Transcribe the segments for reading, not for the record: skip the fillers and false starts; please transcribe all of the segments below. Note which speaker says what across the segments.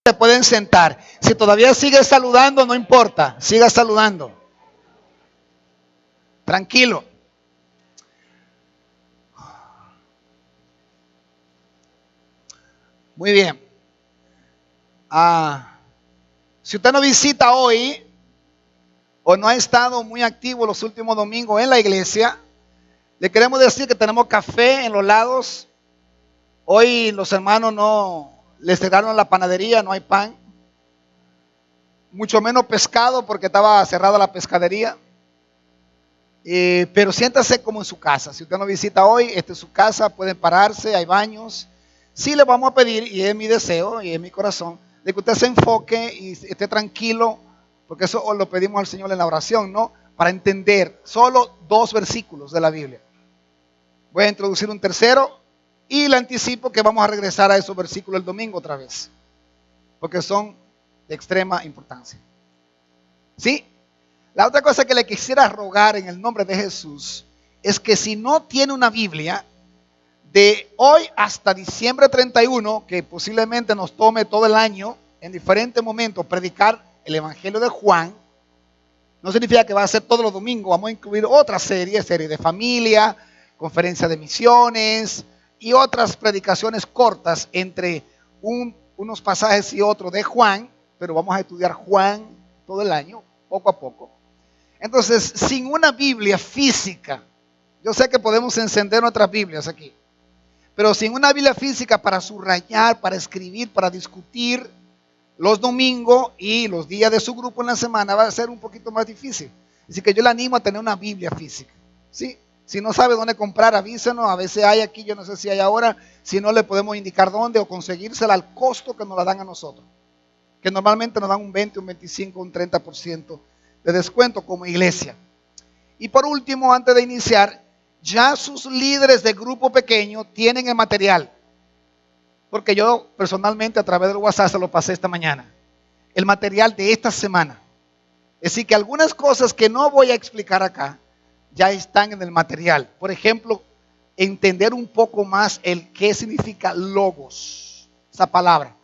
Speaker 1: Se pueden sentar. Si todavía sigue saludando, no importa. Siga saludando. Tranquilo. Muy bien. Si usted no visita hoy o no ha estado muy activo los últimos domingos en la iglesia, le queremos decir que tenemos café en los lados. Hoy los hermanos no les cerraron la panadería, no hay pan. Mucho menos pescado porque estaba cerrada la pescadería. Pero siéntase como en su casa. Si usted no visita hoy, esta es su casa, pueden pararse, hay baños. Sí le vamos a pedir, y es mi deseo y es mi corazón, de que usted se enfoque y esté tranquilo, porque eso lo pedimos al Señor en la oración, ¿no? Para entender solo 2 versículos de la Biblia. Voy a introducir un tercero y le anticipo que vamos a regresar a esos versículos el domingo otra vez, porque son de extrema importancia. ¿Sí? La otra cosa que le quisiera rogar en el nombre de Jesús es que si no tiene una Biblia, de hoy hasta diciembre 31, que posiblemente nos tome todo el año, en diferentes momentos, predicar el Evangelio de Juan, no significa que va a ser todos los domingos. Vamos a incluir otra serie de familia, conferencia de misiones y otras predicaciones cortas entre unos pasajes y otros de Juan, pero vamos a estudiar Juan todo el año, poco a poco. Entonces, sin una Biblia física, yo sé que podemos encender nuestras Biblias aquí, pero sin una Biblia física para subrayar, para escribir, para discutir los domingos y los días de su grupo en la semana, va a ser un poquito más difícil. Así que yo le animo a tener una Biblia física. ¿Sí? Si no sabe dónde comprar, avísenos. A veces hay aquí, yo no sé si hay ahora. Si no, le podemos indicar dónde o conseguírsela al costo que nos la dan a nosotros. Que normalmente nos dan un 20, un 25, un 30% de descuento como iglesia. Y por último, antes de iniciar, ya sus líderes de grupo pequeño tienen el material. Porque yo personalmente a través del WhatsApp se lo pasé esta mañana. El material de esta semana. Es decir, que algunas cosas que no voy a explicar acá ya están en el material. Por ejemplo, entender un poco más el qué significa logos, esa palabra.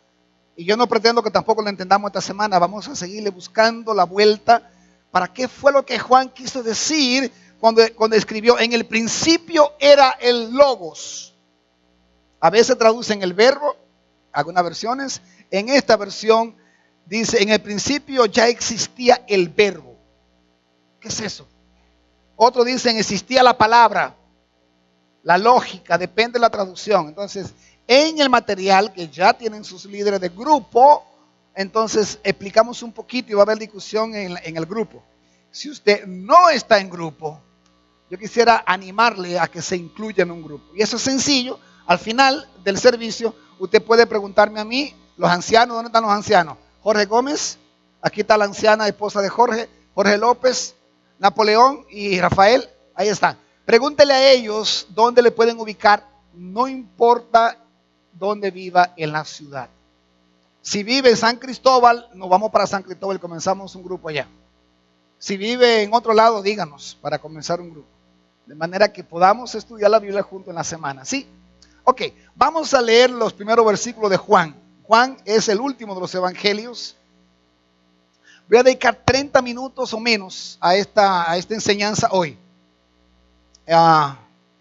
Speaker 1: Y yo no pretendo que tampoco lo entendamos esta semana. Vamos a seguirle buscando la vuelta para qué fue lo que Juan quiso decir cuando escribió: en el principio era el logos. A veces traducen el verbo, algunas versiones. En esta versión dice: en el principio ya existía el verbo. ¿Qué es eso? Otros dicen: existía la palabra. La lógica, depende de la traducción. Entonces, en el material que ya tienen sus líderes de grupo, entonces explicamos un poquito y va a haber discusión en el grupo. Si usted no está en grupo, yo quisiera animarle a que se incluya en un grupo. Y eso es sencillo. Al final del servicio, usted puede preguntarme a mí, los ancianos, ¿dónde están los ancianos? Jorge Gómez, aquí está la anciana esposa de Jorge, Jorge López, Napoleón y Rafael, ahí están. Pregúntele a ellos dónde le pueden ubicar, no importa dónde viva en la ciudad. Si vive en San Cristóbal, nos vamos para San Cristóbal y comenzamos un grupo allá. Si vive en otro lado, díganos para comenzar un grupo. De manera que podamos estudiar la Biblia junto en la semana. ¿Sí? Ok, vamos a leer los primeros versículos de Juan. Juan es el último de los evangelios. Voy a dedicar 30 minutos o menos a esta enseñanza hoy.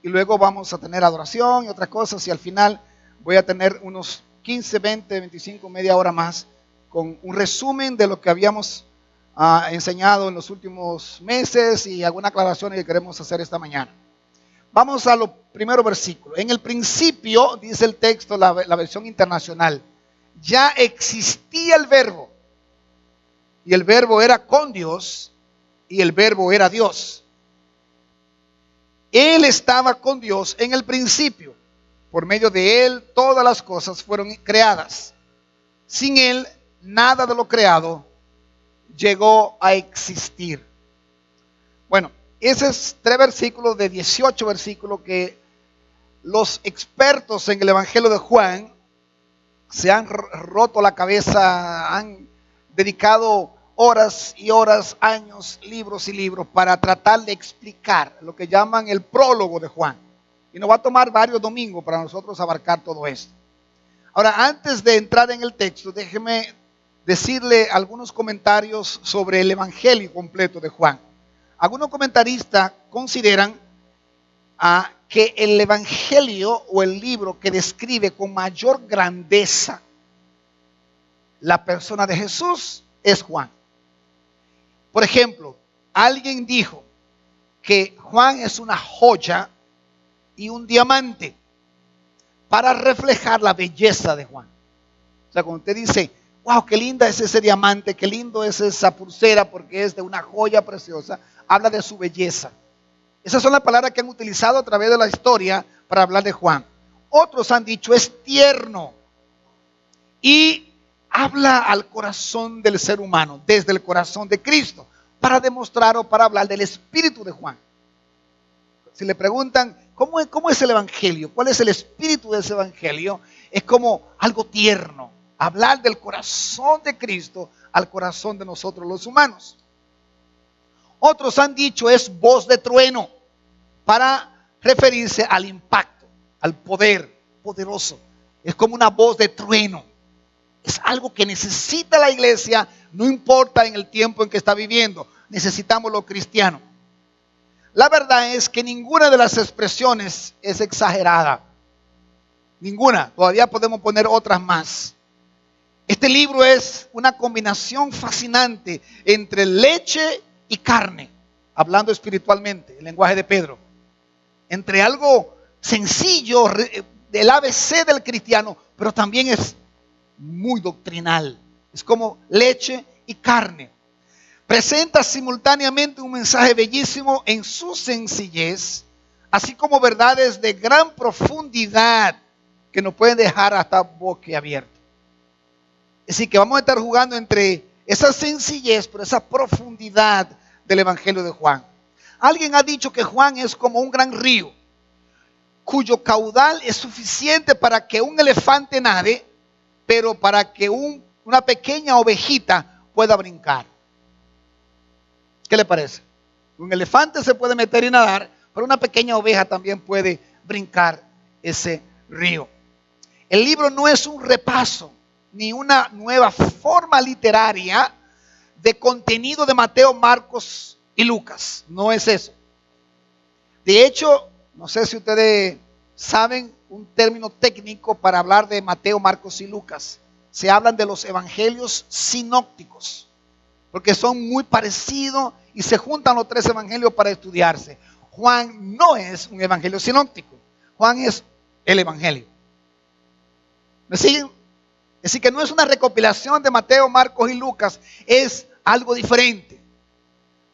Speaker 1: Y luego vamos a tener adoración y otras cosas. Y al final voy a tener unos 15, 20, 25, media hora más con un resumen de lo que habíamos enseñado en los últimos meses y algunas aclaraciones que queremos hacer esta mañana. Vamos a los primeros versículos. En el principio, dice el texto, la versión internacional, ya existía el verbo. Y el verbo era con Dios y el verbo era Dios. Él estaba con Dios en el principio. Por medio de Él todas las cosas fueron creadas. Sin Él nada de lo creado llegó a existir. Bueno, esos 3 versículos de 18 versículos que los expertos en el Evangelio de Juan se han roto la cabeza, han dedicado horas y horas, años, libros y libros para tratar de explicar lo que llaman el prólogo de Juan. Y nos va a tomar varios domingos para nosotros abarcar todo esto. Ahora, antes de entrar en el texto, déjeme decirle algunos comentarios sobre el Evangelio completo de Juan. Algunos comentaristas consideran que el Evangelio o el libro que describe con mayor grandeza la persona de Jesús es Juan. Por ejemplo, alguien dijo que Juan es una joya y un diamante para reflejar la belleza de Juan. O sea, cuando usted dice, wow, qué linda es ese diamante, qué lindo es esa pulsera porque es de una joya preciosa, habla de su belleza. Esas son las palabras que han utilizado a través de la historia para hablar de Juan. Otros han dicho, es tierno y habla al corazón del ser humano, desde el corazón de Cristo, para demostrar o para hablar del espíritu de Juan. Si le preguntan, ¿cómo es el Evangelio? ¿Cuál es el espíritu de ese Evangelio? Es como algo tierno, hablar del corazón de Cristo al corazón de nosotros los humanos. Otros han dicho es voz de trueno para referirse al impacto, al poder poderoso. Es como una voz de trueno. Es algo que necesita la iglesia, no importa en el tiempo en que está viviendo. Necesitamos los cristianos. La verdad es que ninguna de las expresiones es exagerada. Ninguna. Todavía podemos poner otras más. Este libro es una combinación fascinante entre leche y carne, hablando espiritualmente, el lenguaje de Pedro. Entre algo sencillo, del ABC del cristiano, pero también es muy doctrinal. Es como leche y carne. Presenta simultáneamente un mensaje bellísimo en su sencillez, así como verdades de gran profundidad que nos pueden dejar hasta boquiabiertos. Así que vamos a estar jugando entre esa sencillez, pero esa profundidad del Evangelio de Juan. Alguien ha dicho que Juan es como un gran río, cuyo caudal es suficiente para que un elefante nade, pero para que una pequeña ovejita pueda brincar. ¿Qué le parece? Un elefante se puede meter y nadar, pero una pequeña oveja también puede brincar ese río. El libro no es un repaso ni una nueva forma literaria de contenido de Mateo, Marcos y Lucas. No es eso. De hecho, no sé si ustedes saben un término técnico para hablar de Mateo, Marcos y Lucas. Se hablan de los evangelios sinópticos, porque son muy parecidos y se juntan los tres evangelios para estudiarse. Juan no es un evangelio sinóptico. Juan es el evangelio. ¿Me siguen? Es decir, que no es una recopilación de Mateo, Marcos y Lucas, es algo diferente.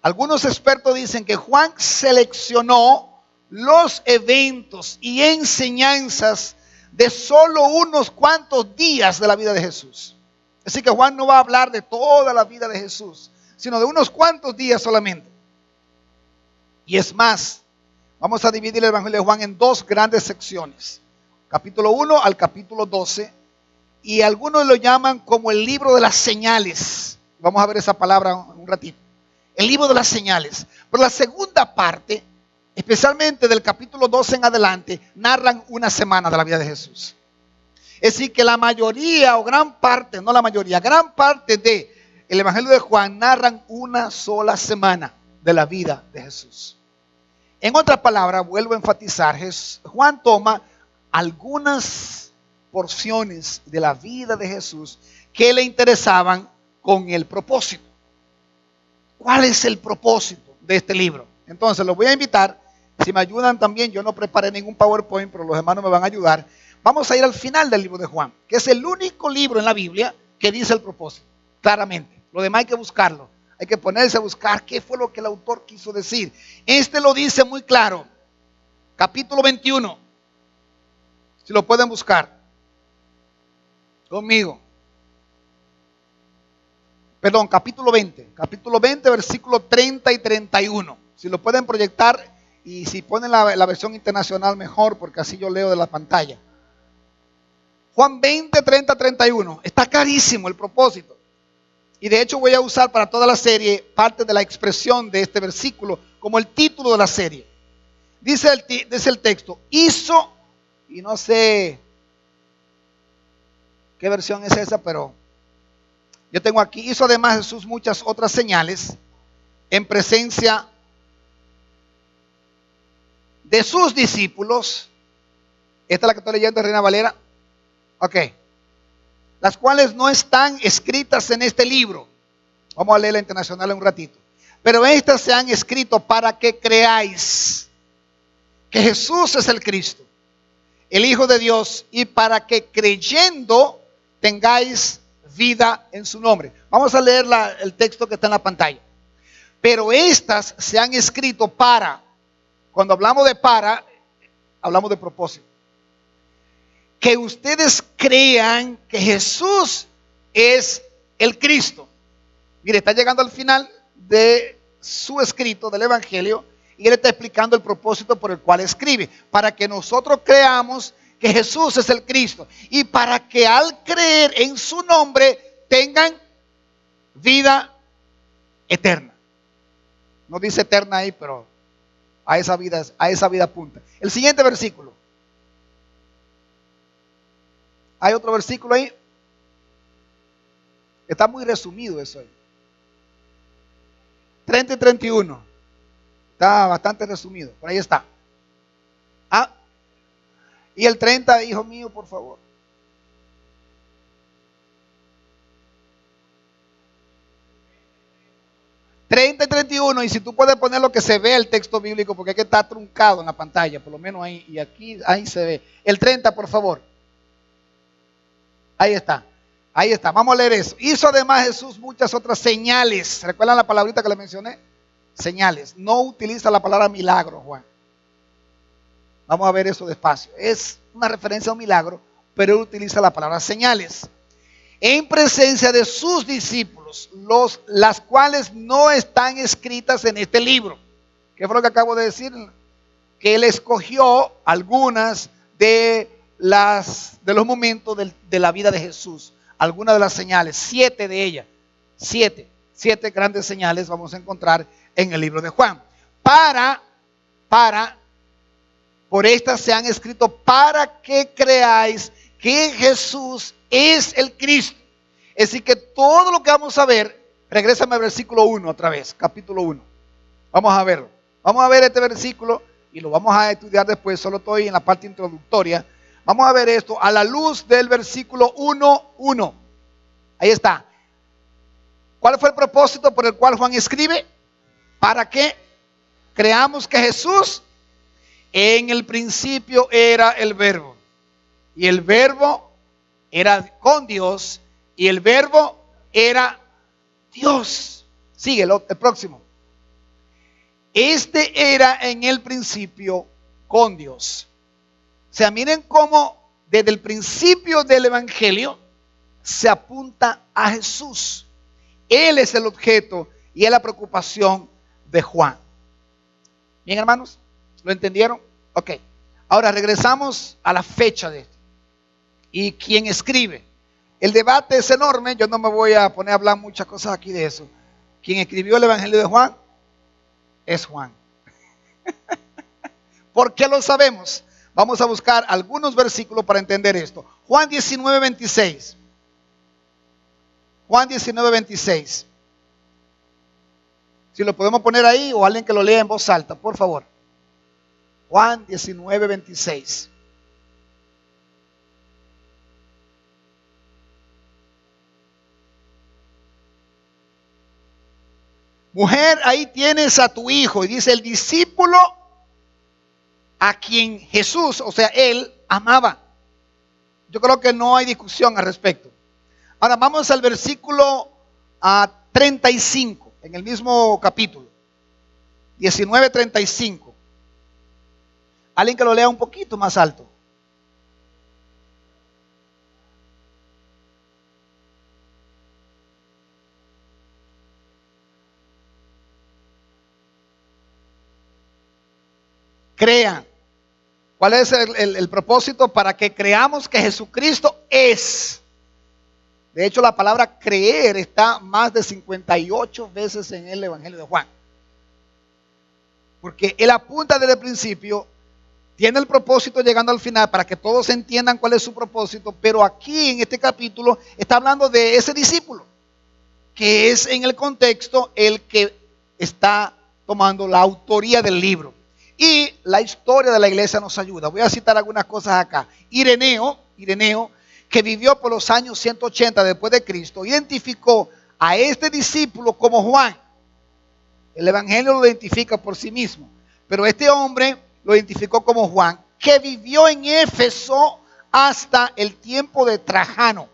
Speaker 1: Algunos expertos dicen que Juan seleccionó los eventos y enseñanzas de solo unos cuantos días de la vida de Jesús. Así que Juan no va a hablar de toda la vida de Jesús, sino de unos cuantos días solamente. Y es más, vamos a dividir el Evangelio de Juan en dos grandes secciones. Capítulo 1 al capítulo 12. Y algunos lo llaman como el libro de las señales. Vamos a ver esa palabra un ratito. El libro de las señales. Pero la segunda parte, especialmente del capítulo 12 en adelante, narran una semana de la vida de Jesús. Es decir, que la mayoría o gran parte, no la mayoría, gran parte del Evangelio de Juan narran una sola semana de la vida de Jesús. En otras palabras, vuelvo a enfatizar, Juan toma algunas porciones de la vida de Jesús que le interesaban con el propósito. ¿Cuál es el propósito de este libro? Entonces los voy a invitar, si me ayudan también, yo no preparé ningún PowerPoint, pero los hermanos me van a ayudar. Vamos a ir al final del libro de Juan, que es el único libro en la Biblia que dice el propósito, claramente. Lo demás hay que buscarlo, hay que ponerse a buscar qué fue lo que el autor quiso decir. Este lo dice muy claro, capítulo 21, si lo pueden buscar conmigo. Perdón, capítulo 20, versículo 30 y 31. Si lo pueden proyectar y si ponen la versión internacional mejor, porque así yo leo de la pantalla. Juan 20, 30, 31. Está clarísimo el propósito. Y de hecho voy a usar para toda la serie parte de la expresión de este versículo como el título de la serie. Dice el texto, hizo, y no sé qué versión es esa, pero yo tengo aquí, hizo además Jesús muchas otras señales en presencia de sus discípulos. Esta es la que estoy leyendo, Reina Valera. Ok. Las cuales no están escritas en este libro. Vamos a leer la internacional en un ratito. Pero estas se han escrito para que creáis que Jesús es el Cristo, el Hijo de Dios, y para que creyendo tengáis vida en su nombre. Vamos a leer el texto que está en la pantalla. Pero estas se han escrito para, cuando hablamos de para, hablamos de propósito. Que ustedes crean que Jesús es el Cristo. Mire, está llegando al final de su escrito del Evangelio y él está explicando el propósito por el cual escribe. Para que nosotros creamos que Jesús es el Cristo y para que al creer en su nombre tengan vida eterna. No dice eterna ahí, pero a esa vida apunta. El siguiente versículo. Hay otro versículo ahí. Está muy resumido eso ahí. 30 y 31. Está bastante resumido. Por ahí está. Ah. Y el 30, hijo mío, por favor. ...30 y 31... y si tú puedes poner lo que se ve el texto bíblico, porque es que está truncado en la pantalla, por lo menos ahí, y aquí, ahí se ve. El 30, por favor. Ahí está, vamos a leer eso. Hizo además Jesús muchas otras señales. ¿Recuerdan la palabrita que le mencioné? Señales. No utiliza la palabra milagro, Juan. Vamos a ver eso despacio. Es una referencia a un milagro, pero él utiliza la palabra señales. En presencia de sus discípulos, las cuales no están escritas en este libro. ¿Qué fue lo que acabo de decir? Que él escogió algunas de los momentos de la vida de Jesús, algunas de las señales, 7 de ellas, 7 grandes señales vamos a encontrar en el libro de Juan. Por estas se han escrito para que creáis que Jesús es el Cristo. Es decir, que todo lo que vamos a ver, regrésame al versículo 1 otra vez, capítulo 1. Vamos a verlo. Vamos a ver este versículo y lo vamos a estudiar después, solo estoy en la parte introductoria. Vamos a ver esto a la luz del versículo 1:1. Ahí está. ¿Cuál fue el propósito por el cual Juan escribe? Para que creamos que Jesús en el principio era el Verbo. Y el Verbo era con Dios. Y el Verbo era Dios. Sigue el próximo. Este era en el principio con Dios. O sea, miren cómo desde el principio del Evangelio se apunta a Jesús. Él es el objeto y es la preocupación de Juan. Bien, hermanos, ¿lo entendieron? Ok. Ahora regresamos a la fecha de esto. ¿Y quién escribe? El debate es enorme. Yo no me voy a poner a hablar muchas cosas aquí de eso. Quien escribió el Evangelio de Juan es Juan. ¿Por qué lo sabemos? Vamos a buscar algunos versículos para entender esto. Juan 19:26. Juan 19:26. Si lo podemos poner ahí o alguien que lo lea en voz alta, por favor. Juan 19:26. Mujer, ahí tienes a tu hijo. Y dice el discípulo a quien Jesús, o sea, él amaba. Yo creo que no hay discusión al respecto. Ahora vamos al versículo 35, en el mismo capítulo. 19:35. Alguien que lo lea un poquito más alto. Crean. ¿Cuál es el propósito? Para que creamos que Jesucristo es. De hecho, la palabra creer está más de 58 veces en el Evangelio de Juan. Porque él apunta desde el principio, tiene el propósito llegando al final para que todos entiendan cuál es su propósito, pero aquí en este capítulo está hablando de ese discípulo, que es en el contexto el que está tomando la autoría del libro. Y la historia de la iglesia nos ayuda. Voy a citar algunas cosas acá. Ireneo, que vivió por los años 180 después de Cristo, identificó a este discípulo como Juan. El evangelio lo identifica por sí mismo, pero este hombre lo identificó como Juan, que vivió en Éfeso hasta el tiempo de Trajano,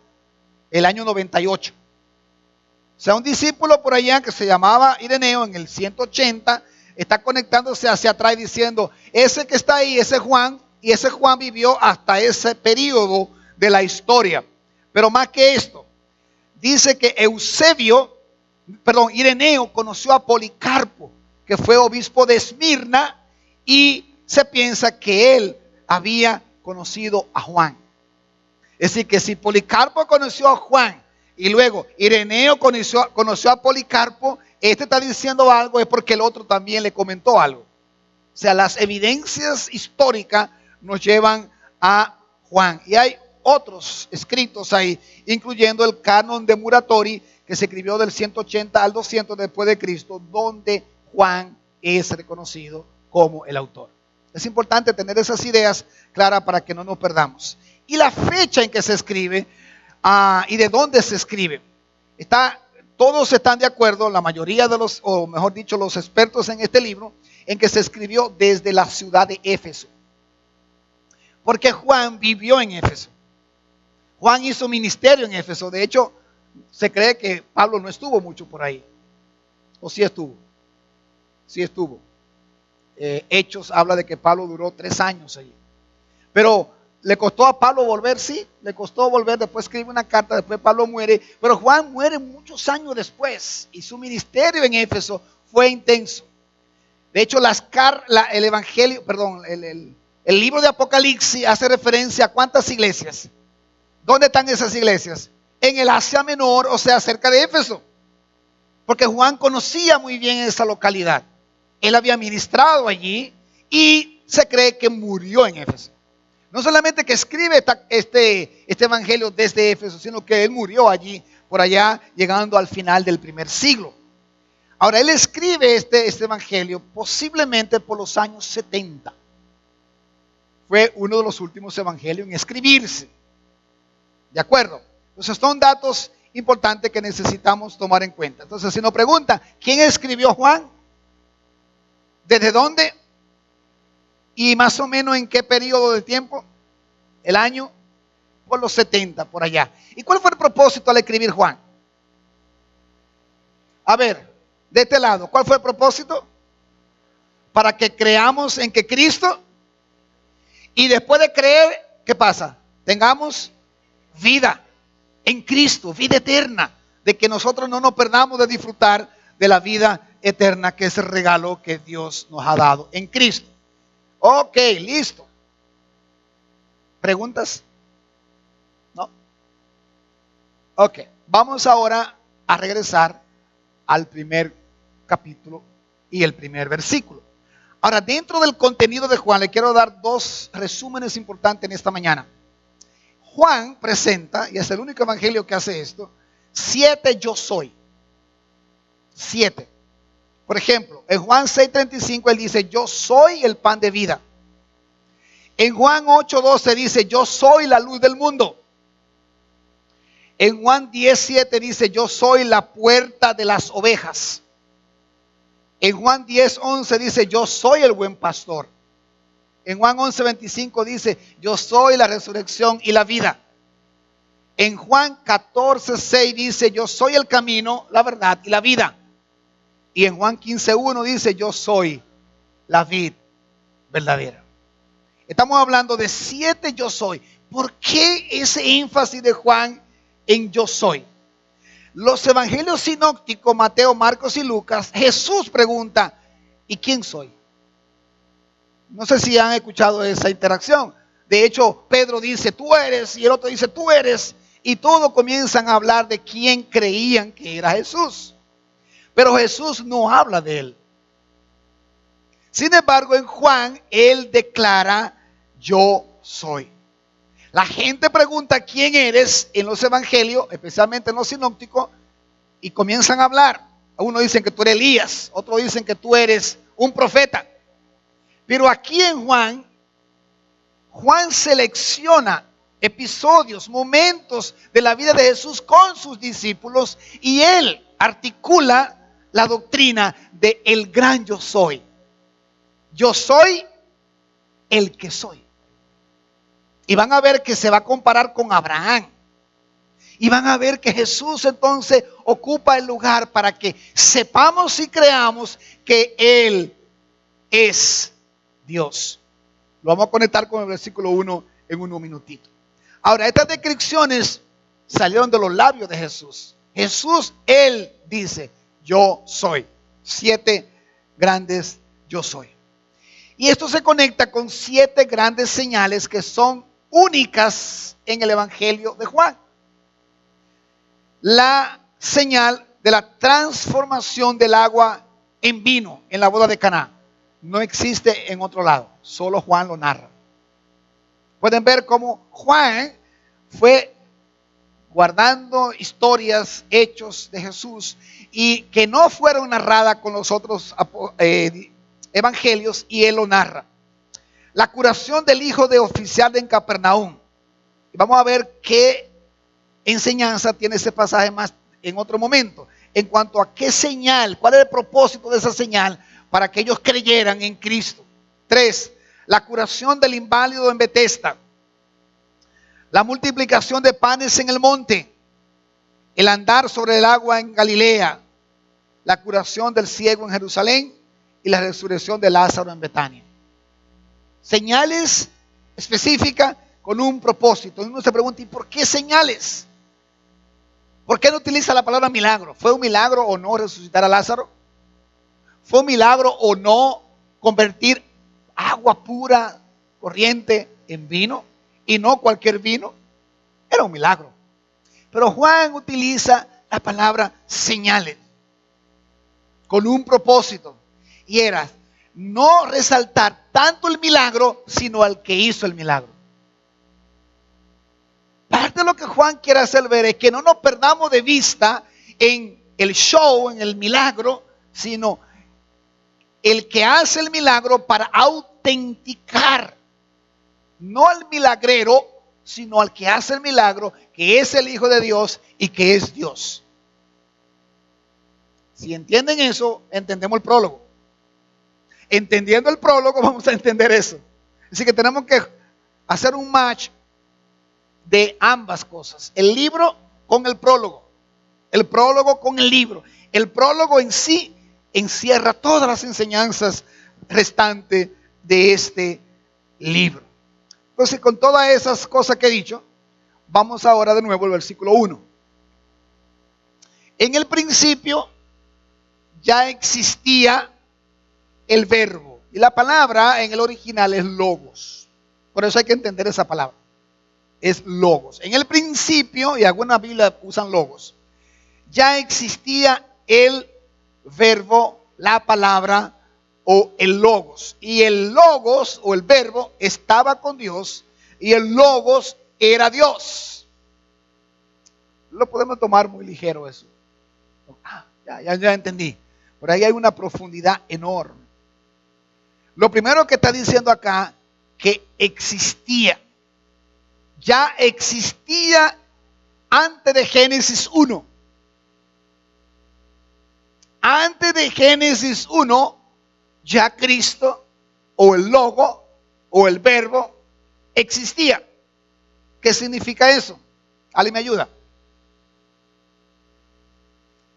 Speaker 1: el año 98. O sea, un discípulo por allá que se llamaba Ireneo en el 180 está conectándose hacia atrás diciendo, ese que está ahí, ese Juan, y ese Juan vivió hasta ese periodo de la historia. Pero más que esto, dice que Ireneo conoció a Policarpo, que fue obispo de Esmirna, y se piensa que él había conocido a Juan. Es decir, que si Policarpo conoció a Juan y luego Ireneo conoció a Policarpo, este está diciendo algo, es porque el otro también le comentó algo. O sea, las evidencias históricas nos llevan a Juan. Y hay otros escritos ahí, incluyendo el canon de Muratori, que se escribió del 180 al 200 después de Cristo, donde Juan es reconocido como el autor. Es importante tener esas ideas claras para que no nos perdamos. Y la fecha en que se escribe y de dónde se escribe. Todos están de acuerdo, la mayoría de los, o mejor dicho, los expertos en este libro, en que se escribió desde la ciudad de Éfeso. Porque Juan vivió en Éfeso. Juan hizo ministerio en Éfeso. De hecho, se cree que Pablo no estuvo mucho por ahí. ¿O sí estuvo? Sí estuvo. Hechos habla de que Pablo duró 3 años allí. Pero le costó a Pablo volver, sí, le costó volver, después escribe una carta, después Pablo muere, pero Juan muere muchos años después y su ministerio en Éfeso fue intenso. De hecho, el evangelio, el libro de Apocalipsis hace referencia a ¿cuántas iglesias? ¿Dónde están esas iglesias? En el Asia Menor, o sea, cerca de Éfeso. Porque Juan conocía muy bien esa localidad. Él había ministrado allí y se cree que murió en Éfeso. No solamente que escribe este evangelio desde Éfeso, sino que él murió allí, por allá, llegando al final del primer siglo. Ahora, él escribe este evangelio posiblemente por los años 70. Fue uno de los últimos evangelios en escribirse. ¿De acuerdo? Entonces son datos importantes que necesitamos tomar en cuenta. Entonces, si nos pregunta, ¿quién escribió Juan? ¿Desde dónde? ¿Y más o menos en qué periodo de tiempo? El año, por los 70, por allá. ¿Y cuál fue el propósito al escribir Juan? A ver, de este lado, ¿cuál fue el propósito? Para que creamos en que Cristo, y después de creer, ¿qué pasa? Tengamos vida en Cristo, vida eterna, de que nosotros no nos perdamos de disfrutar de la vida eterna, que es el regalo que Dios nos ha dado en Cristo. Ok, listo. ¿Preguntas? ¿No? Ok, vamos ahora a regresar al primer capítulo y el primer versículo. Ahora, dentro del contenido de Juan, le quiero dar 2 resúmenes importantes en esta mañana. Juan presenta, y es el único evangelio que hace esto, 7 yo soy. 7. Por ejemplo, en Juan 6:35 él dice, yo soy el pan de vida. En Juan 8:12 dice, yo soy la luz del mundo. En Juan 10:7 dice, yo soy la puerta de las ovejas. En Juan 10:11 dice, yo soy el buen pastor. En Juan 11:25 dice, yo soy la resurrección y la vida. En Juan 14:6 dice, yo soy el camino, la verdad y la vida. Y en Juan 15:1 dice, yo soy la vid verdadera. Estamos hablando de 7 yo soy. ¿Por qué ese énfasis de Juan en yo soy? Los evangelios sinópticos, Mateo, Marcos y Lucas, Jesús pregunta, ¿y quién soy? No sé si han escuchado esa interacción. De hecho, Pedro dice, tú eres, y el otro dice, tú eres. Y todos comienzan a hablar de quién creían que era Jesús. Pero Jesús no habla de él. Sin embargo, en Juan, él declara yo soy. La gente pregunta quién eres en los evangelios, especialmente en los sinópticos, y comienzan a hablar. Unos dicen que tú eres Elías, otros dicen que tú eres un profeta. Pero aquí en Juan selecciona episodios, momentos de la vida de Jesús con sus discípulos y él articula la doctrina de el gran yo soy. Yo soy el que soy. Y van a ver que se va a comparar con Abraham. Y van a ver que Jesús entonces ocupa el lugar para que sepamos y creamos que Él es Dios. Lo vamos a conectar con el versículo 1 en unos minutitos. Ahora, estas descripciones salieron de los labios de Jesús. Jesús, Él dice, yo soy. 7 grandes yo soy. Y esto se conecta con 7 grandes señales que son únicas en el Evangelio de Juan. La señal de la transformación del agua en vino en la boda de Caná no existe en otro lado, solo Juan lo narra. Pueden ver cómo Juan fue guardando historias, hechos de Jesús y que no fueron narradas con los otros evangelios, y él lo narra. La curación del hijo de oficial en Capernaum. Vamos a ver qué enseñanza tiene ese pasaje más en otro momento. En cuanto a qué señal, cuál es el propósito de esa señal para que ellos creyeran en Cristo. 3. La curación del inválido en Betesda. La multiplicación de panes en el monte. El andar sobre el agua en Galilea. La curación del ciego en Jerusalén. Y la resurrección de Lázaro en Betania. Señales específicas con un propósito. Uno se pregunta, ¿y por qué señales? ¿Por qué no utiliza la palabra milagro? ¿Fue un milagro o no resucitar a Lázaro? ¿Fue un milagro o no convertir agua pura, corriente, en vino? Y no cualquier vino. Era un milagro. Pero Juan utiliza la palabra señales con un propósito. Y era no resaltar tanto el milagro, sino al que hizo el milagro. Parte de lo que Juan quiere hacer ver es que no nos perdamos de vista en el show, en el milagro, sino el que hace el milagro para autenticar, no al milagrero, sino al que hace el milagro, que es el Hijo de Dios y que es Dios. Si entienden eso, entendemos el prólogo. Entendiendo el prólogo, vamos a entender eso. Así que tenemos que hacer un match de ambas cosas. El libro con el prólogo. El prólogo con el libro. El prólogo en sí encierra todas las enseñanzas restantes de este libro. Entonces, con todas esas cosas que he dicho, vamos ahora de nuevo al versículo 1. En el principio ya existía el verbo. Y la palabra en el original es logos. Por eso hay que entender esa palabra. Es logos. En el principio, y algunas Biblias usan logos, ya existía el verbo, la palabra o el logos. Y el logos o el verbo estaba con Dios y el logos era Dios. Lo podemos tomar muy ligero eso. Ya entendí. Por ahí hay una profundidad enorme. Lo primero que está diciendo acá, que existía. Ya existía antes de Génesis 1. Antes de Génesis 1, ya Cristo, o el logo, o el verbo, existía. ¿Qué significa eso? ¿Alguien me ayuda?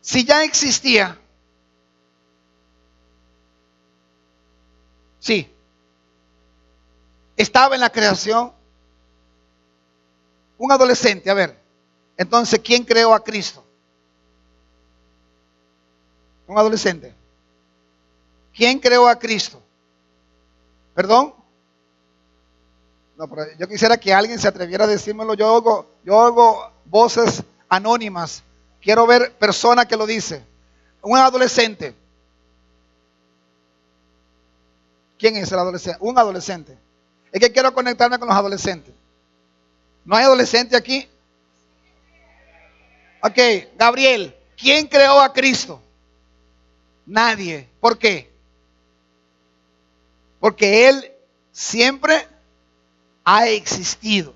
Speaker 1: Si ya existía, sí, estaba en la creación. Un adolescente, a ver, entonces, ¿quién creó a Cristo? Un adolescente. ¿Quién creó a Cristo? ¿Perdón? No, pero yo quisiera que alguien se atreviera a decírmelo. Yo oigo voces anónimas. Quiero ver personas que lo dicen. Un adolescente. ¿Quién es el adolescente? Un adolescente. Es que quiero conectarme con los adolescentes. ¿No hay adolescente aquí? Ok, Gabriel, ¿quién creó a Cristo? Nadie. ¿Por qué? Porque Él siempre ha existido.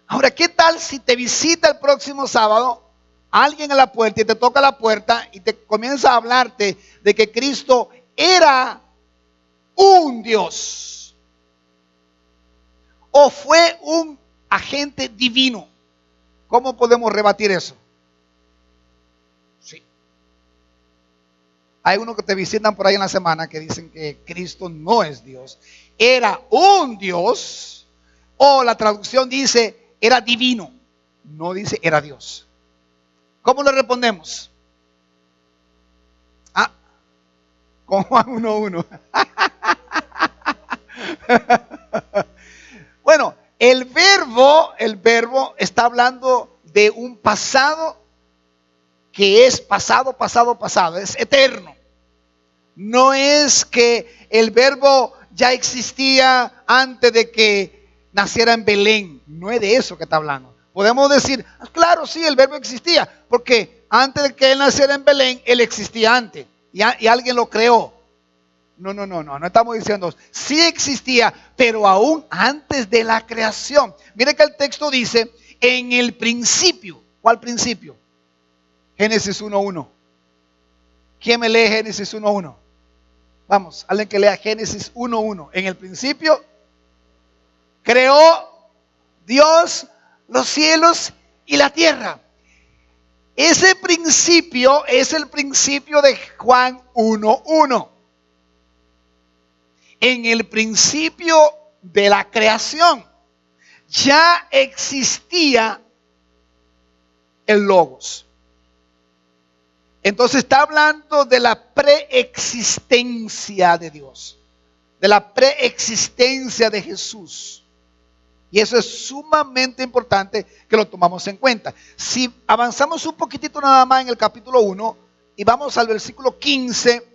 Speaker 1: Ahora, ¿qué tal si te visita el próximo sábado alguien a la puerta y te toca la puerta y te comienza a hablarte de que Cristo era un Dios o fue un agente divino? ¿Cómo podemos rebatir eso? Sí. Hay unos que te visitan por ahí en la semana que dicen que Cristo no es Dios, era un Dios, o la traducción dice era divino, no dice era Dios. ¿Cómo le respondemos? Con Juan 1:1. Bueno, el verbo está hablando de un pasado que es pasado, es eterno. No es que el verbo ya existía antes de que naciera en Belén. No es de eso que está hablando. Podemos decir, claro, sí, el verbo existía, porque antes de que él naciera en Belén, él existía antes y alguien lo creó. No estamos diciendo, sí existía, pero aún antes de la creación. Mire que el texto dice, en el principio. ¿Cuál principio? Génesis 1:1. ¿Quién me lee Génesis 1:1? Vamos, alguien que lea Génesis 1:1. En el principio creó Dios los cielos y la tierra. Ese principio es el principio de Juan 1:1. En el principio de la creación ya existía el Logos. Entonces está hablando de la preexistencia de Dios, de la preexistencia de Jesús. Y eso es sumamente importante que lo tomamos en cuenta. Si avanzamos un poquitito nada más en el capítulo 1 y vamos al versículo 15,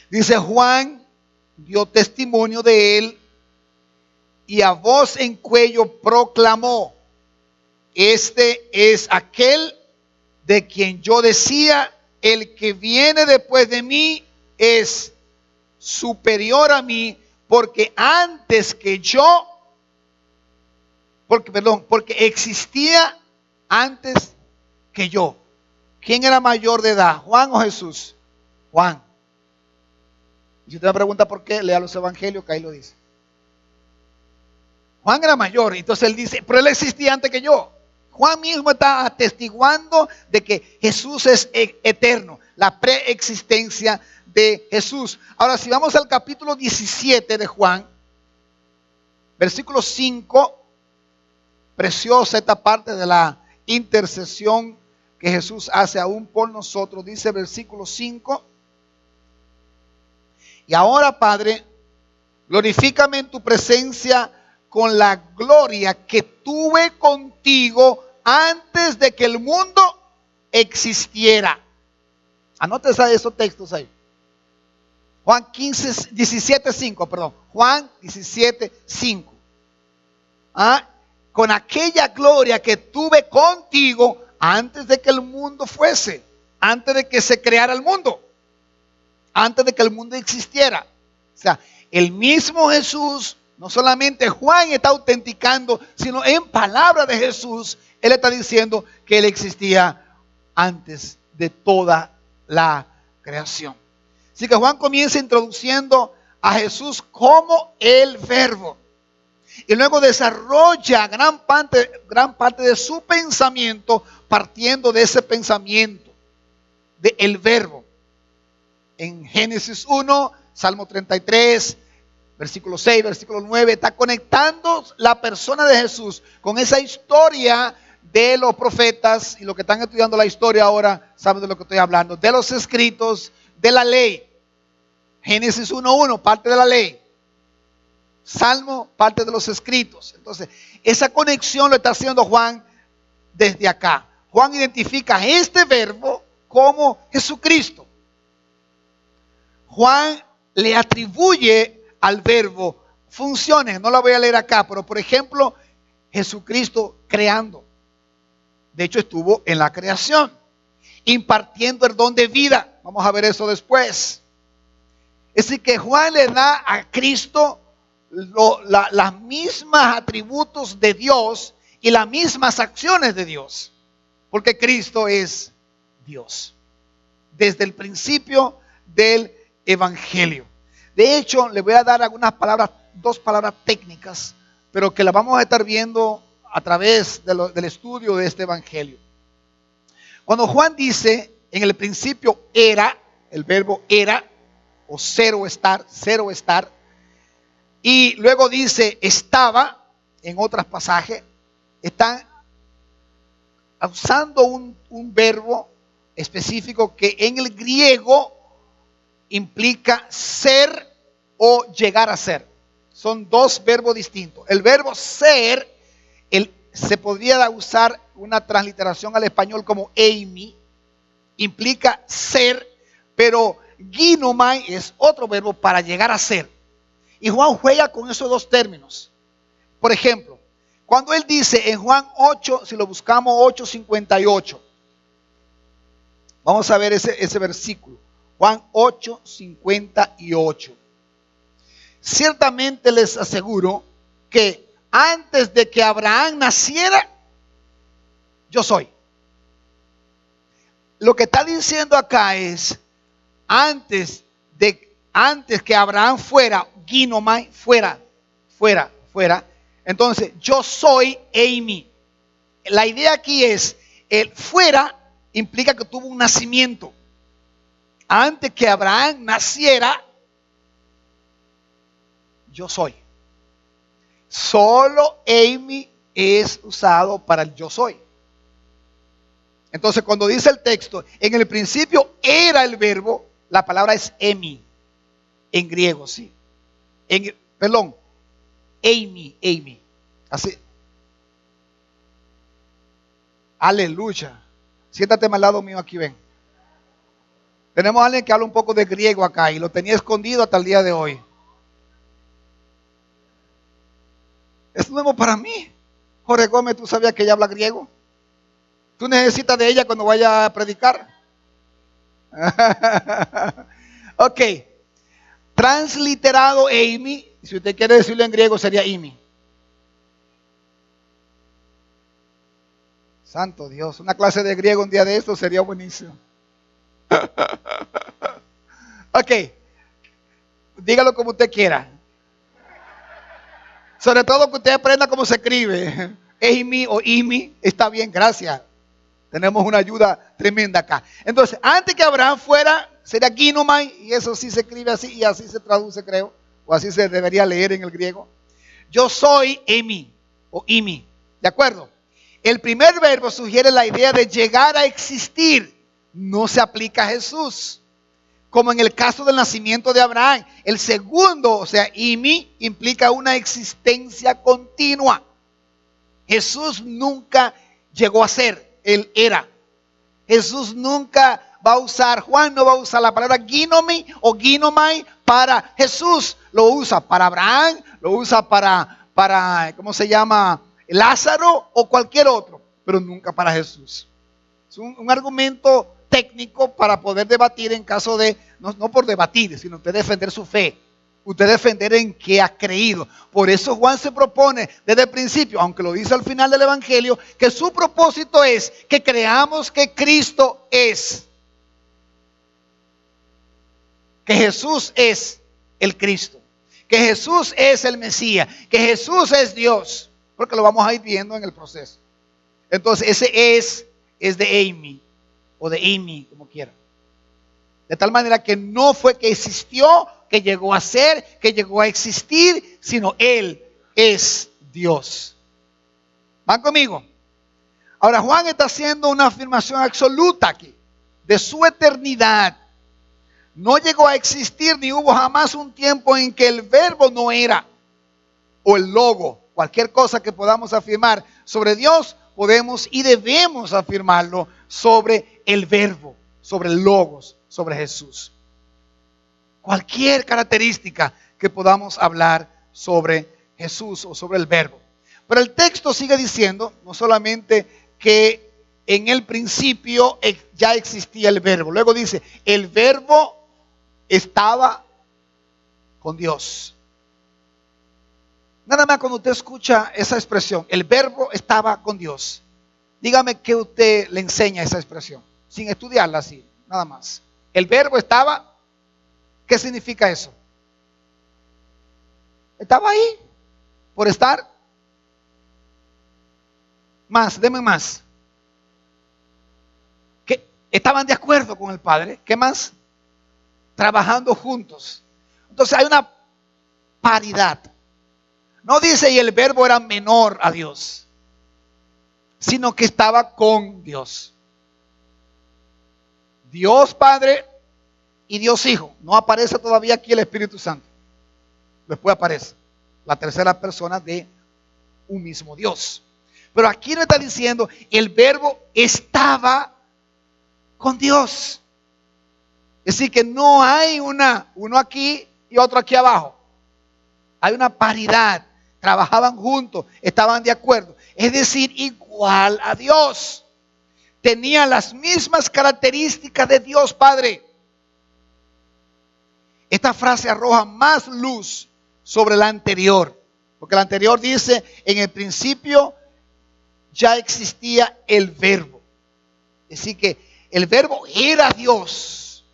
Speaker 1: dice: Juan dio testimonio de él y a voz en cuello proclamó: este es aquel de quien yo decía, el que viene después de mí es superior a mí, porque existía antes que yo. ¿Quién era mayor de edad, Juan o Jesús? Juan. Y si usted me pregunta por qué, lea los evangelios que ahí lo dice. Juan era mayor, entonces él dice, pero él existía antes que yo. Juan mismo está atestiguando de que Jesús es eterno, la preexistencia de Jesús. Ahora, si vamos al capítulo 17 de Juan, versículo 5, preciosa esta parte de la intercesión que Jesús hace aún por nosotros. Dice versículo 5: y ahora, Padre, glorifícame en tu presencia con la gloria que tuve contigo antes de que el mundo existiera. Anótese esos textos ahí. Juan 17:5, perdón. Juan 17:5. Con aquella gloria que tuve contigo antes de que el mundo fuese, antes de que se creara el mundo, antes de que el mundo existiera. O sea, el mismo Jesús, no solamente Juan está autenticando, sino en palabra de Jesús, él está diciendo que él existía antes de toda la creación. Así que Juan comienza introduciendo a Jesús como el Verbo. Y luego desarrolla gran parte de su pensamiento partiendo de ese pensamiento del Verbo. En Génesis 1, Salmo 33, versículo 6, versículo 9, está conectando la persona de Jesús con esa historia de los profetas. Y los que están estudiando la historia ahora saben de lo que estoy hablando, de los escritos, de la ley. Génesis 1:1, parte de la ley. Salmo, parte de los escritos. Entonces, esa conexión lo está haciendo Juan desde acá. Juan identifica a este Verbo como Jesucristo. Juan le atribuye al Verbo funciones. No la voy a leer acá, pero por ejemplo, Jesucristo creando. De hecho, estuvo en la creación, impartiendo el don de vida. Vamos a ver eso después. Es decir, que Juan le da a Cristo las mismas atributos de Dios y las mismas acciones de Dios. Porque Cristo es Dios. Desde el principio del Evangelio. De hecho, le voy a dar algunas palabras, dos palabras técnicas, pero que las vamos a estar viendo a través del estudio de este Evangelio. Cuando Juan dice, en el principio era, el verbo era, o cero estar, y luego dice estaba, en otros pasajes, están usando un verbo específico que en el griego implica ser o llegar a ser. Son dos verbos distintos. El verbo ser, se podría usar una transliteración al español como eimi, implica ser, pero ginomai es otro verbo para llegar a ser. Y Juan juega con esos dos términos. Por ejemplo, cuando él dice en Juan 8, si lo buscamos 8:58, vamos a ver ese versículo. Juan 8:58. Ciertamente les aseguro que antes de que Abraham naciera, yo soy. Lo que está diciendo acá es, antes que Abraham fuera, ginomai, fuera. Entonces, yo soy eimi. La idea aquí es, el fuera implica que tuvo un nacimiento. Antes que Abraham naciera, yo soy. Solo eimi es usado para el yo soy. Entonces, cuando dice el texto, en el principio era el verbo, la palabra es emi, en griego, sí. Eimi. Así. Aleluya. Siéntate al lado mío aquí, ven. Tenemos a alguien que habla un poco de griego acá y lo tenía escondido hasta el día de hoy. Es nuevo para mí. Jorge Gómez, ¿tú sabías que ella habla griego? ¿Tú necesitas de ella cuando vaya a predicar? Ok. Transliterado eimi, si usted quiere decirlo en griego, sería imi. Santo Dios, una clase de griego un día de esto sería buenísimo. Ok. Dígalo como usted quiera. Sobre todo que usted aprenda cómo se escribe. Eimi o imi, está bien, gracias. Tenemos una ayuda tremenda acá. Entonces, antes que Abraham fuera, sería ginomai, y eso sí se escribe así y así se traduce, creo, o así se debería leer en el griego. Yo soy emi o imi, ¿de acuerdo? El primer verbo sugiere la idea de llegar a existir. No se aplica a Jesús, como en el caso del nacimiento de Abraham. El segundo, o sea, imi, implica una existencia continua. Jesús nunca llegó a ser. Él era. Jesús nunca va a usar, Juan no va a usar la palabra ginomi o ginomai para Jesús. Lo usa para Abraham, lo usa para ¿cómo se llama? Lázaro o cualquier otro, pero nunca para Jesús. Es un argumento técnico para poder debatir en caso de, no por debatir, sino usted defender su fe. Usted defender en qué ha creído. Por eso Juan se propone desde el principio, aunque lo dice al final del Evangelio, que su propósito es que creamos que Cristo es. Que Jesús es el Cristo. Que Jesús es el Mesías. Que Jesús es Dios. Porque lo vamos a ir viendo en el proceso. Entonces ese es de Amy o de Amy, como quiera. De tal manera que no fue que existió, que llegó a ser, que llegó a existir, sino Él es Dios. ¿Van conmigo? Ahora Juan está haciendo una afirmación absoluta aquí, de su eternidad. No llegó a existir ni hubo jamás un tiempo en que el verbo no era, o el logo, cualquier cosa que podamos afirmar sobre Dios, podemos y debemos afirmarlo sobre el verbo, sobre el logos, sobre Jesús. Cualquier característica que podamos hablar sobre Jesús o sobre el verbo. Pero el texto sigue diciendo, no solamente que en el principio ya existía el verbo. Luego dice, el verbo estaba con Dios. Nada más cuando usted escucha esa expresión, el verbo estaba con Dios, dígame qué usted le enseña esa expresión, sin estudiarla así, nada más. El verbo estaba, ¿qué significa eso? Estaba ahí, por estar. Más, deme más. Que estaban de acuerdo con el Padre. ¿Qué más? Trabajando juntos. Entonces hay una paridad. No dice y el verbo era menor a Dios, sino que estaba con Dios. Dios Padre y Dios Hijo. No aparece todavía aquí el Espíritu Santo. Después aparece la tercera persona de un mismo Dios. Pero aquí no está diciendo el verbo estaba con Dios. Es decir, que no hay uno aquí y otro aquí abajo. Hay una paridad. Trabajaban juntos, estaban de acuerdo. Es decir, igual a Dios. Tenían las mismas características de Dios Padre. Esta frase arroja más luz sobre la anterior. Porque la anterior dice, en el principio ya existía el verbo. Es decir, que el verbo era Dios.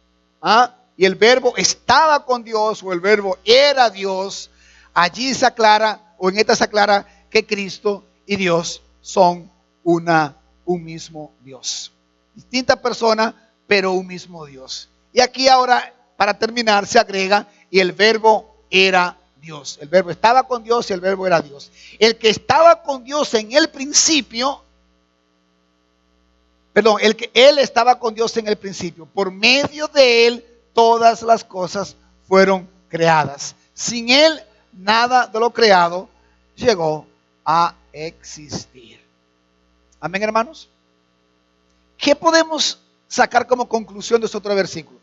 Speaker 1: Y el verbo estaba con Dios, o el verbo era Dios. Allí se aclara, o en esta se aclara, que Cristo y Dios son un mismo Dios. Distintas personas, pero un mismo Dios. Y aquí ahora, para terminar, se agrega, y el verbo era Dios. El verbo estaba con Dios y el verbo era Dios. El que estaba con Dios en el principio, él estaba con Dios en el principio. Por medio de él, todas las cosas fueron creadas. Sin él, nada de lo creado llegó a existir. Amén, hermanos. ¿Qué podemos sacar como conclusión de estos otro versículo?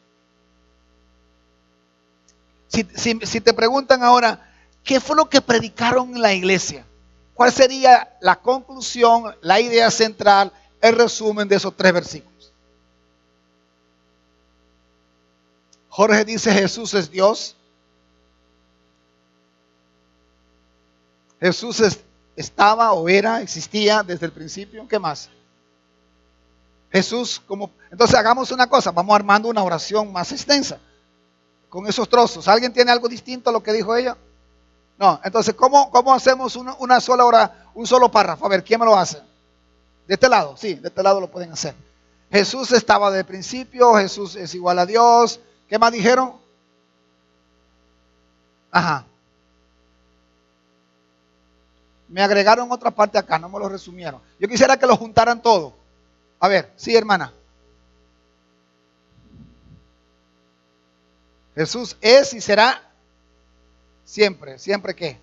Speaker 1: Si te preguntan ahora, ¿qué fue lo que predicaron en la iglesia? ¿Cuál sería la conclusión, la idea central, el resumen de esos 3 versículos? Jorge dice, Jesús es Dios. Jesús estaba o era, existía desde el principio. ¿Qué más? Jesús como... Entonces hagamos una cosa, vamos armando una oración más extensa con esos trozos. ¿Alguien tiene algo distinto a lo que dijo ella? No. Entonces, ¿cómo hacemos una sola hora, un solo párrafo? A ver, ¿quién me lo hace? De este lado, sí, de este lado lo pueden hacer. Jesús estaba de principio, Jesús es igual a Dios. ¿Qué más dijeron? Ajá. Me agregaron otra parte acá, no me lo resumieron. Yo quisiera que lo juntaran todo. A ver, sí, hermana. Jesús es y será siempre. ¿Siempre qué?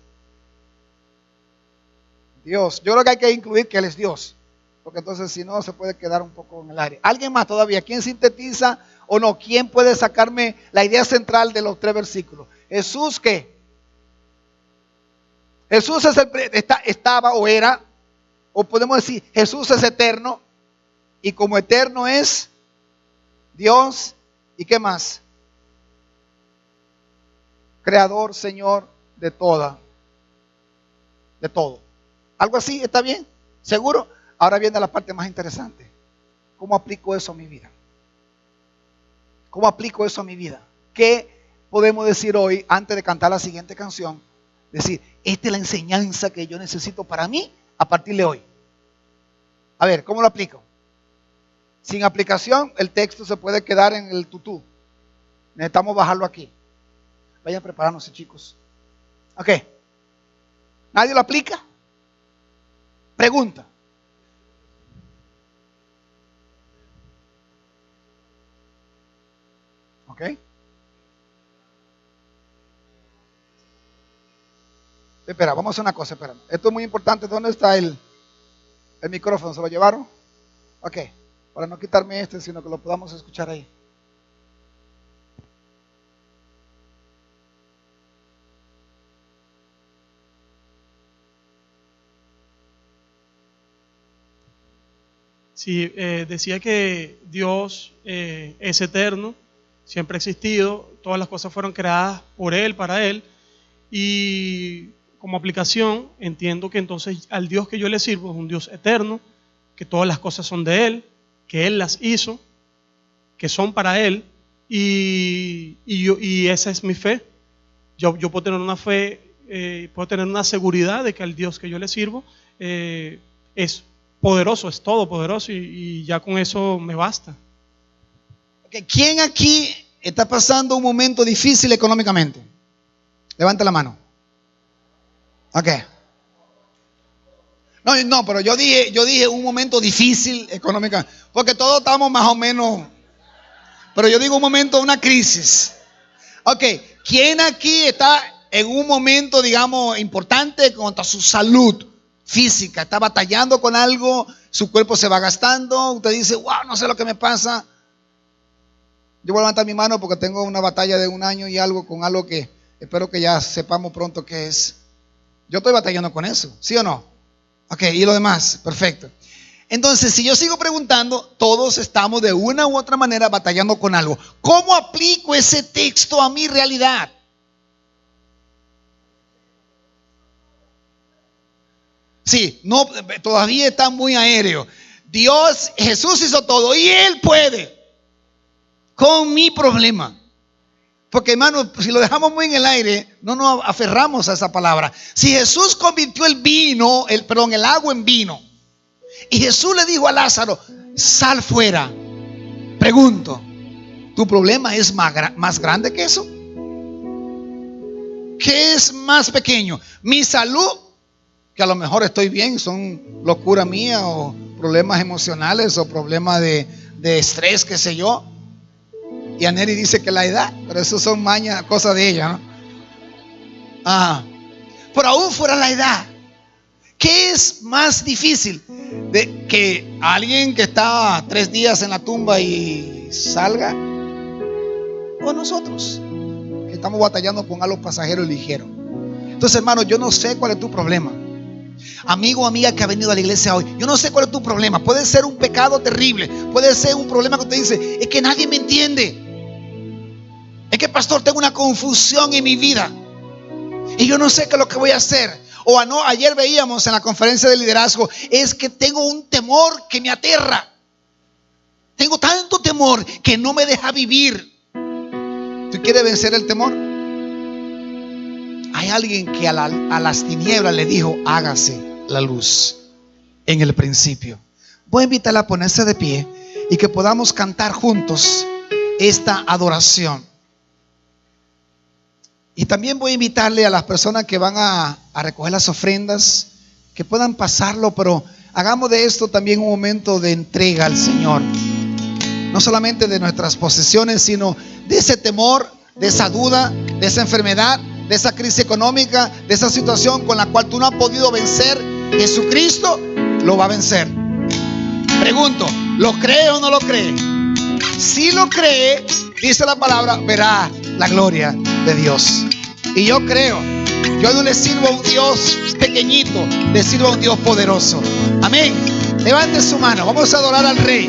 Speaker 1: Dios. Yo creo que hay que incluir que Él es Dios. Porque entonces si no se puede quedar un poco en el aire. ¿Alguien más todavía? ¿Quién sintetiza o no? ¿Quién puede sacarme la idea central de los 3 versículos? Jesús, ¿qué? Jesús estaba o era, o podemos decir, Jesús es eterno. Y como eterno es Dios. ¿Y qué más? Creador, Señor de todo. ¿Algo así está bien? ¿Seguro? Ahora viene la parte más interesante. ¿Cómo aplico eso a mi vida? ¿Cómo aplico eso a mi vida? ¿Qué podemos decir hoy antes de cantar la siguiente canción? Decir, esta es la enseñanza que yo necesito para mí a partir de hoy. A ver, ¿cómo lo aplico? Sin aplicación, el texto se puede quedar en el tutú. Necesitamos bajarlo aquí. Vayan preparándose, chicos. Ok. ¿Nadie lo aplica? Pregunta. Ok. Espera, vamos a hacer una cosa, espera. Esto es muy importante. ¿Dónde está el micrófono? ¿Se lo llevaron? Ok. Para no quitarme sino que lo podamos escuchar ahí.
Speaker 2: Sí, decía que Dios es eterno, siempre ha existido, todas las cosas fueron creadas por Él, para Él, y como aplicación entiendo que entonces al Dios que yo le sirvo es un Dios eterno, que todas las cosas son de Él, que Él las hizo, que son para Él, y esa es mi fe. Yo puedo tener una fe, puedo tener una seguridad de que al Dios que yo le sirvo es poderoso, es todopoderoso, y ya con eso me basta.
Speaker 1: ¿Quién aquí está pasando un momento difícil económicamente? Levanta la mano. Ok. No, pero yo dije un momento difícil económicamente, porque todos estamos más o menos, pero yo digo un momento, una crisis. Ok, ¿quién aquí está en un momento, digamos, importante contra su salud física? Está batallando con algo, su cuerpo se va gastando, usted dice, wow, no sé lo que me pasa. Yo voy a levantar mi mano porque tengo una batalla de 1 año y algo con algo que espero que ya sepamos pronto qué es. Yo estoy batallando con eso, ¿sí o no? Ok, y lo demás, perfecto. Entonces, si yo sigo preguntando, todos estamos de una u otra manera batallando con algo. ¿Cómo aplico ese texto a mi realidad? Sí, no, todavía está muy aéreo. Jesús hizo todo y Él puede con mi problema. Porque, hermano, si lo dejamos muy en el aire, no nos aferramos a esa palabra. Si Jesús convirtió el agua en vino, y Jesús le dijo a Lázaro, sal fuera. Pregunto, ¿tu problema es más grande que eso? ¿Qué es más pequeño? ¿Mi salud? Que a lo mejor estoy bien, son locura mía, o problemas emocionales, o problemas de estrés, qué sé yo. Y Aneri dice que la edad, pero eso son mañas, cosas de ella, ¿no? Pero aún fuera la edad, ¿qué es más difícil? ¿De que alguien que está 3 días en la tumba y salga? ¿O nosotros, que estamos batallando con algo pasajero y ligero? Entonces, hermano, yo no sé cuál es tu problema. Amigo o amiga que ha venido a la iglesia hoy, yo no sé cuál es tu problema. Puede ser un pecado terrible, puede ser un problema que usted dice, es que nadie me entiende. Es que, pastor, tengo una confusión en mi vida y yo no sé qué es lo que voy a hacer. O ayer veíamos en la conferencia de liderazgo, es que tengo un temor que me aterra. Tengo tanto temor que no me deja vivir. ¿Tú quieres vencer el temor? Hay alguien que a las tinieblas le dijo, hágase la luz en el principio. Voy a invitarla a ponerse de pie y que podamos cantar juntos esta adoración. Y también voy a invitarle a las personas que van a recoger las ofrendas, que puedan pasarlo, pero hagamos de esto también un momento de entrega al Señor. No solamente de nuestras posesiones, sino de ese temor, de esa duda, de esa enfermedad, de esa crisis económica, de esa situación con la cual tú no has podido vencer. Jesucristo lo va a vencer. Pregunto, ¿lo cree o no lo cree? Si lo cree, dice la palabra, verá la gloria de Dios. Y yo creo, yo no le sirvo a un Dios pequeñito, le sirvo a un Dios poderoso. Amén. Levante su mano, vamos a adorar al Rey.